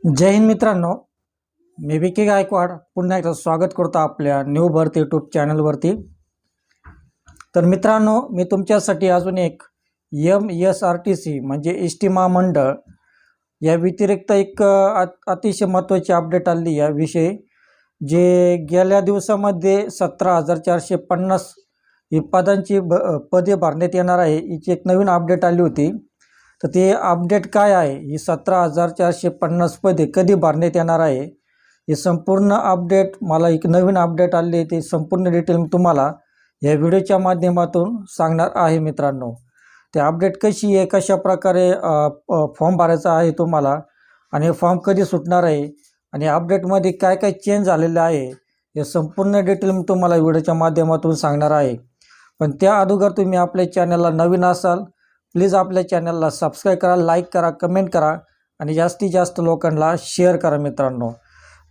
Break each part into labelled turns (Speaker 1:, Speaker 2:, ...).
Speaker 1: जय हिंद मित्रांनो, मी विकी गायकवाड पुन्हा एकदा स्वागत करतो आपल्या न्यू बर्थ यूट्यूब चॅनलवरती। तर मित्रांनो, मी तुमच्यासाठी अजून एक MSRTC म्हणजे एस टी महामंडळ या व्यतिरिक्त एक अतिशय महत्त्वाची अपडेट आली याविषयी, जे गेल्या दिवसामध्ये 17,450 ही पदांची पदे भरण्यात येणार आहे, हिची एक नवीन अपडेट आली होती। तर ते अपडेट काय आहे, ही 17,450 पदे कधी भरण्यात येणार आहे, हे संपूर्ण अपडेट मला एक नवीन अपडेट आली आहे, ते संपूर्ण डिटेल मी तुम्हाला या व्हिडिओच्या माध्यमातून सांगणार आहे मित्रांनो। ते अपडेट कशी आहे, कशा प्रकारे फॉर्म भरायचा आहे तुम्हाला, आणि फॉर्म कधी सुटणार आहे, आणि अपडेटमध्ये काय काय चेंज झालेले आहे, हे संपूर्ण डिटेल मी तुम्हाला व्हिडिओच्या माध्यमातून सांगणार आहे। पण त्या अगोदर तुम्ही आपल्या चॅनलला नवीन असाल, प्लीज आपल्या चॅनलला सबस्क्राईब करा, लाईक करा, कमेंट करा, आणि जास्तीत जास्त लोकांना शेअर करा मित्रांनो।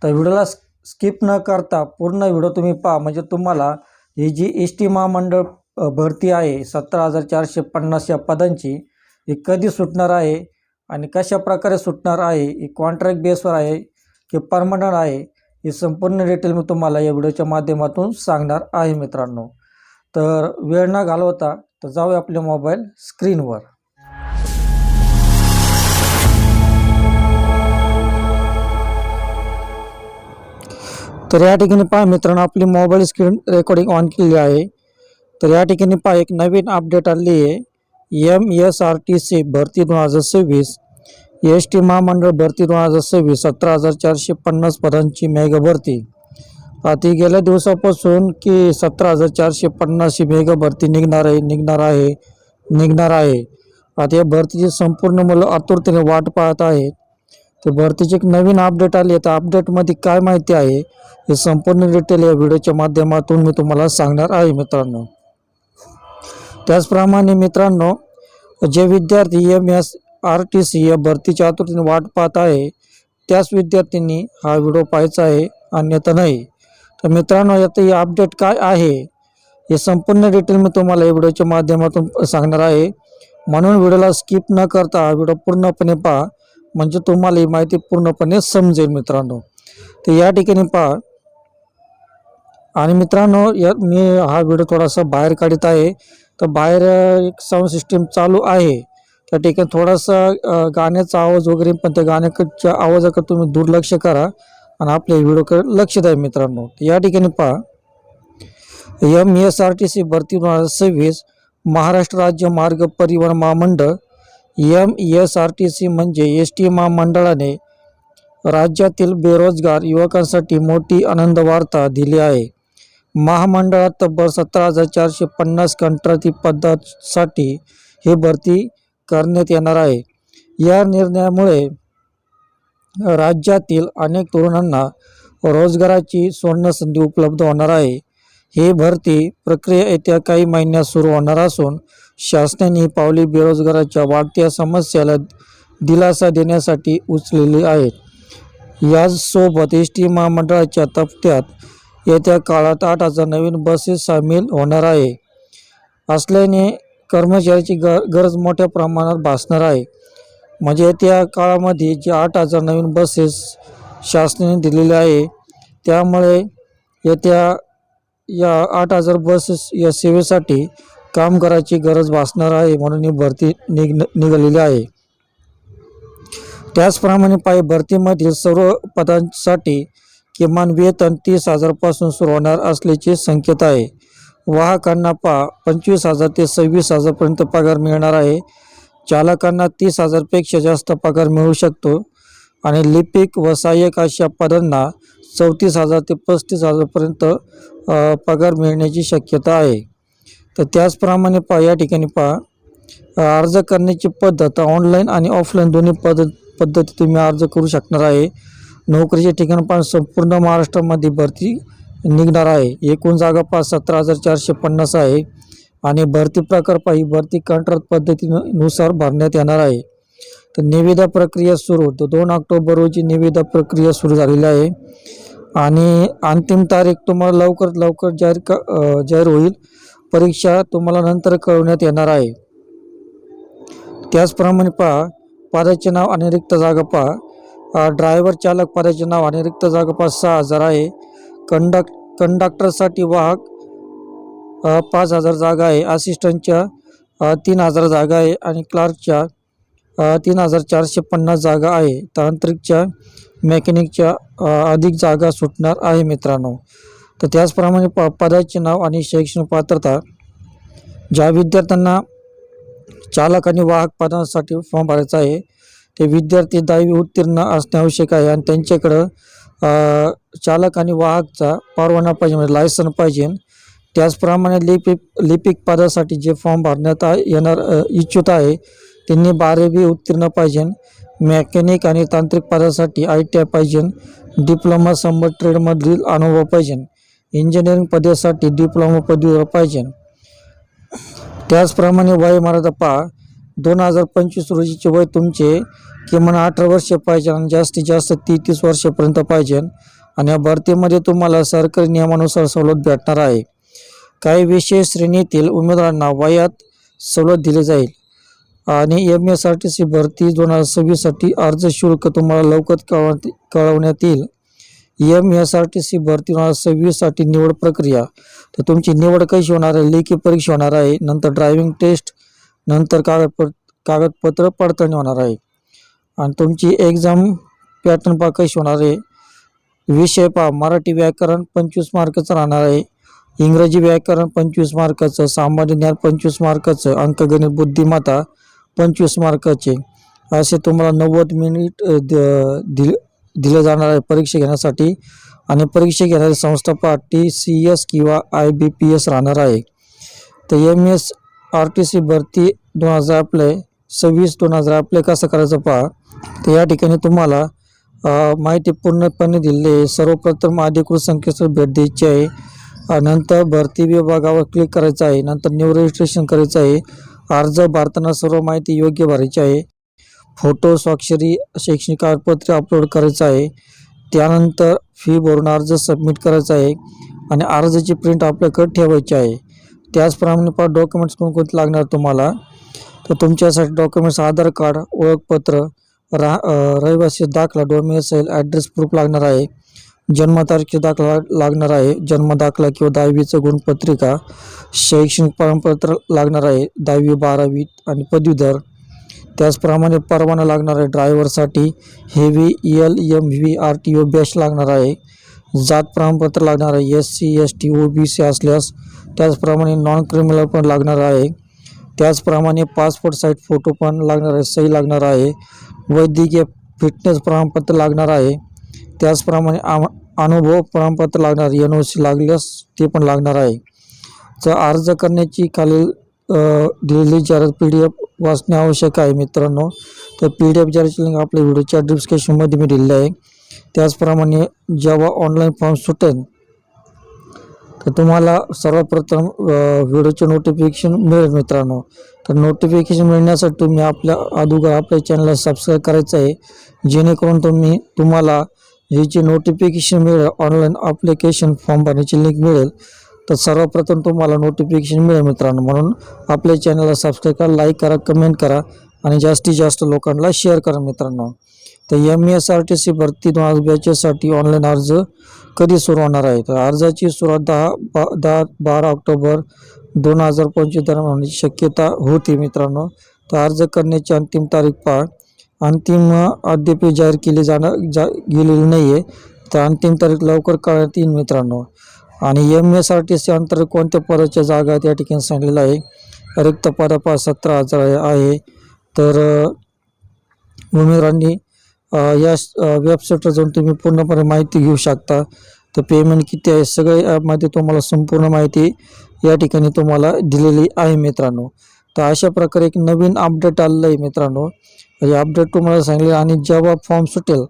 Speaker 1: तर व्हिडिओला स्किप न करता पूर्ण व्हिडिओ तुम्ही पहा, म्हणजे तुम्हाला ही जी एस टी महामंडळ भरती आहे 17,450 या पदांची, ही कधी सुटणार आहे आणि कशा प्रकारे सुटणार आहे, ही कॉन्ट्रॅक्ट बेसवर आहे की परमनंट आहे, ही संपूर्ण डिटेल मी तुम्हाला या व्हिडिओच्या माध्यमातून सांगणार आहे मित्रांनो। तर वेळ न घालवता तर जाऊया आपल्या मोबाईल स्क्रीनवर। तर या ठिकाणी पहा मित्रांनो, आपली मोबाईल स्क्रीन रेकॉर्डिंग ऑन केली आहे। तर या ठिकाणी पहा एक नवीन अपडेट आली आहे, MSRTC भरती 2026, एस टी महामंडळ भरती 2026, 17,450 पदांची मेगा भरती। आता गेल्या दिवसापासून की 17,450 ही मेगा भरती निघणार आहे। आता या भरतीची संपूर्ण मुलं आतुरतेने वाट पाहत आहेत। तर भरतीची एक नवीन अपडेट आली आहे, तर अपडेटमध्ये काय माहिती आहे हे संपूर्ण डिटेल या व्हिडिओच्या माध्यमातून मी तुम्हाला सांगणार आहे मित्रांनो। त्याचप्रमाणे मित्रांनो, जे विद्यार्थी MSRTC या भरतीच्या आतुरतेने वाट पाहत आहे, त्याच विद्यार्थ्यांनी हा व्हिडिओ पाहायचा आहे, अन्यथा नाही। तर मित्रांनो, यात ही अपडेट काय आहे हे संपूर्ण डिटेल मी तुम्हाला या व्हिडिओच्या माध्यमातून सांगणार आहे, म्हणून व्हिडिओला स्किप न करता हा व्हिडिओ पूर्णपणे पहा, म्हणजे तुम्हाला ही माहिती पूर्णपणे समजेल मित्रांनो। तर या ठिकाणी पहा, आणि मित्रांनो मी हा व्हिडिओ थोडासा बाहेर काढत आहे, तर बाहेर एक साऊंड सिस्टीम चालू आहे, त्या ठिकाणी थोडासा गाण्याचा आवाज वगैरे, पण त्या गाण्याच्या आवाजाकडे तुम्ही दुर्लक्ष करा आणि आपल्या व्हिडिओकडे लक्ष द्या मित्रांनो। या ठिकाणी पहा, MSRTC भरती 2026 महाराष्ट्र राज्य मार्ग परिवहन महामंडळ MSRTC म्हणजे एस टी महामंडळाने राज्यातील बेरोजगार युवकांसाठी मोठी आनंद वार्ता दिली आहे। महामंडळात तब्बल 17,450 कंत्राटी पदासाठी ही भरती करण्यात येणार आहे। या निर्णयामुळे राज्यातील अनेक तरुणांना रोजगाराची सुवर्णसंधी उपलब्ध होणार आहे। ही भरती प्रक्रिया येत्या काही महिन्यात सुरू होणार असून, शासनाने ही पावले बेरोजगाराच्या वाढत्या समस्येला दिलासा देण्यासाठी उचललेली आहेत। याचसोबत एस टी महामंडळाच्या तफ्त्यात येत्या काळात 8,000 नवीन बसेस सामील होणार आहे असल्याने कर्मचाऱ्याची गरज मोठ्या प्रमाणात भासणार आहे। म्हणजे येत्या काळामध्ये जे 8,000 नवीन बसेस शासनाने दिलेले आहे, त्यामुळे येत्या या 8,000 बसेस या सेवेसाठी कामगाराची गरज भासणार आहे, म्हणून ही भरती निघालेली आहे। त्याचप्रमाणे भरतीमधील सर्व पदांसाठी किमान वेतन 30,000 पासून सुरू होणार असल्याचे संकेत आहे। वाहकांना 25,000 ते 26,000 पर्यंत पगार मिळणार आहे। चालकांना 30,000 पेक्षा जास्त पगार मिळू शकतो, आणि लिपिक व सहाय्यक अशा पदांना 34,000 ते 35,000 पर्यंत पगार मिळण्याची शक्यता आहे। तर त्याचप्रमाणे या ठिकाणी अर्ज करण्याची पद्धत ऑनलाईन आणि ऑफलाईन दोन्ही पद्धती तुम्ही अर्ज करू शकणार आहे। नोकरीचे ठिकाण संपूर्ण महाराष्ट्रामध्ये भरती निघणार आहे। एकूण जागा 17,450 आहे, आणि भरती प्रकार ही भरती कंत्राट पद्धतीनुसार भरण्यात येणार आहे। तर निविदा प्रक्रिया सुरू, 2 ऑक्टोबर रोजी निविदा प्रक्रिया सुरू झालेली आहे, आणि अंतिम तारीख तुम्हाला लवकरात लवकर जाहीर होईल। परीक्षा तुम्हाला नंतर कळवण्यात येणार आहे। त्याचप्रमाणे पदाचे नाव आणि रिक्त जागा ड्रायव्हर चालक पदाचे नाव आणि रिक्त जागा 5,000-6,000 आहे. कंडक्टरसाठी वाहक 5,000 जागा आहे. असिस्टंटच्या 3,000 जागा आहे आणि क्लार्कच्या 3,450 जागा आहे. तांत्रिकच्या मेकॅनिकच्या अधिक जागा सुटणार आहे मित्रांनो. तर त्याचप्रमाणे पदाचे नाव आणि शैक्षणिक पात्रता. ज्या विद्यार्थ्यांना चालक आणि वाहक पदासाठी फॉर्म भरायचा आहे ते विद्यार्थी 10वी उत्तीर्ण असणे आवश्यक आहे आणि त्यांच्याकडं चालक आणि वाहकचा परवाना पाहिजे, म्हणजे लायसन पाहिजे. त्याचप्रमाणे लिपिक पदासाठी जे फॉर्म भरण्यात येणार इच्छुक आहे त्यांनी 12वी उत्तीर्ण पाहिजे. मेकॅनिक आणि तांत्रिक पदासाठी ITI पाहिजे. डिप्लोमा संबंधित ट्रेडमधील अनुभव पाहिजे. इंजिनिअरिंग पदासाठी डिप्लोमा पदवीधर पाहिजे. त्याचप्रमाणे वयोमर्यादा पहा. 2025 रोजीचे वय तुमचे किमान 18 वर्ष पाहिजे आणि जास्तीत जास्त 30 वर्षापर्यंत पाहिजे. आणि या भरतीमध्ये तुम्हाला सरकारी नियमानुसार सवलत भेटणार आहे. काही विशेष श्रेणीतील उमेदवारांना वयात सवलत दिली जाईल. आणि MSRTC भरती 2026साठी अर्ज शुल्क तुम्हाला लवकर कळवण्यात येईल. MSRTC भरती 2026साठी निवड प्रक्रिया. तर तुमची निवड कशी होणार आहे? लेखी परीक्षा होणार आहे, नंतर ड्रायव्हिंग टेस्ट, नंतर कागदपत्र पडताळणी होणार आहे. आणि तुमची एक्झाम पॅटर्न पहा कशी होणार आहे. विषय पहा. मराठी व्याकरण 25 मार्काचं राहणार आहे. इंग्रजी व्याकरण 25 मार्काचं, सामान्य ज्ञान 25 मार्काचं, अंकगणित बुद्धिमत्ता 25 मार्काचे. असे तुम्हाला 90 मिनिट दिले जाणार आहे परीक्षा घेण्यासाठी. आणि परीक्षा घेणारी संस्था पहा TCS किंवा IBPS राहणार आहे. तर MSRTC भरती 2026 अप्लाय कसं करायचं पहा. तर या ठिकाणी तुम्हाला माहिती पूर्णपणे दिली आहे. सर्वप्रथम अधिकृत संकेतस्थळ भेट द्यायची आहे. नंतर भरती विभागावर क्लिक करायचं आहे. नंतर न्यू रजिस्ट्रेशन करायचं आहे. अर्ज भरताना सर्व माहिती योग्य भरायची आहे. फोटो, स्वाक्षरी, शैक्षणिक कागदपत्रे अपलोड करायचं आहे. त्यानंतर फी भरून अर्ज सबमिट करायचा आहे आणि अर्जाची प्रिंट आपल्याकडे ठेवायची आहे. त्याचप्रमाणे डॉक्युमेंट्स कोणकोणते लागणार तुम्हाला. तर तुमच्यासाठी डॉक्युमेंट्स आधार कार्ड, ओळखपत्र, रहिवासी दाखला, डोमिसाईल, ॲड्रेस प्रूफ लागणार आहे. जन्मतारखे दाखला लागणार आहे, जन्म दाखला किंवा 10वीचं गुणपत्रिका, शैक्षणिक प्रमाणपत्र लागणार आहे, 10वी 12वी आणि पदवीधर. त्याचप्रमाणे परवाना लागणार आहे. ड्रायव्हरसाठी हेवी LMV RTO बॅच लागणार आहे. जात प्रमाणपत्र लागणार आहे SC ST OBC असल्यास. त्याचप्रमाणे नॉन क्रिमिनल पण लागणार आहे. त्याचप्रमाणे पासपोर्ट साईज फोटो पण लागणार आहे, सही लागणार आहे. वैद्यकीय फिटनेस प्रमाणपत्र लागणार आहे. त्याचप्रमाणे अनुभव प्रमाणपत्र लागणार, NOC लागल्यास ते पण लागणार आहे. तर अर्ज करण्याची खालील दिलेली जाहिरात PDF वाचणे आवश्यक आहे मित्रांनो. तर PDF जाहिरातीची लिंक आपल्या व्हिडिओच्या डिस्क्रिप्शनमध्ये मी दिलेली आहे. त्याचप्रमाणे जेव्हा ऑनलाईन फॉर्म सुटेल तर तुम्हाला सर्वप्रथम व्हिडिओचे नोटिफिकेशन मिळेल मित्रांनो. तर नोटिफिकेशन मिळण्यासाठी तुम्ही आपल्या चॅनलला सबस्क्राईब करायचं आहे, जेणेकरून तुम्हाला हे जे नोटिफिकेशन मिळेल, ऑनलाईन ॲप्लिकेशन फॉर्म भरण्याची लिंक मिळेल, तर सर्वप्रथम तुम्हाला नोटिफिकेशन मिळेल मित्रांनो. म्हणून आपल्या चॅनलला सबस्क्राईब करा, लाईक करा, कमेंट करा आणि जास्तीत जास्त लोकांना शेअर करा मित्रांनो. तर MSRTC भरती 2022साठी ऑनलाईन अर्ज कधी सुरू होणार आहे. तर अर्जाची सुरुवात 12 ऑक्टोबर 2025 दरम्यान होण्याची शक्यता होती मित्रांनो. तर अर्ज करण्याची अंतिम तारीख पहा. अंतिम अद्याप जाहीर केली गेलेली नाही आहे. तर अंतिम तारीख लवकर कळण्यात येईल मित्रांनो. आणि MSRTC अंतर्गत कोणत्या पदाच्या जागा आहेत या ठिकाणी सांगितलेलं आहे. रिक्त पद 17,000 आहे. तर उमेदवारांनी या वेबसाईटवर जाऊन तुम्ही पूर्णपणे माहिती घेऊ शकता. तर पेमेंट किती आहे सगळे ॲपमध्ये तुम्हाला संपूर्ण माहिती या ठिकाणी तुम्हाला दिलेली आहे मित्रांनो. तर अशा प्रकारे एक नवीन अपडेट आलेलं आहे मित्रांनो. हे अपडेट तुम्हाला सांगितले आणि जेव्हा फॉर्म सुटेल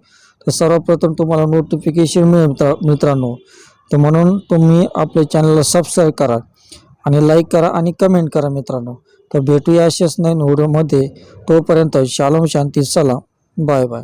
Speaker 1: तर सर्वप्रथम तुम्हाला नोटिफिकेशन मिळेल मित्रांनो. तर म्हणून तुम्ही आपल्या चॅनलला सबस्क्राईब करा आणि लाईक करा आणि कमेंट करा मित्रांनो. तर भेटूया अशाच नवीन व्हिडिओमध्ये. तोपर्यंत शालोम शांती, सलाम, बाय बाय.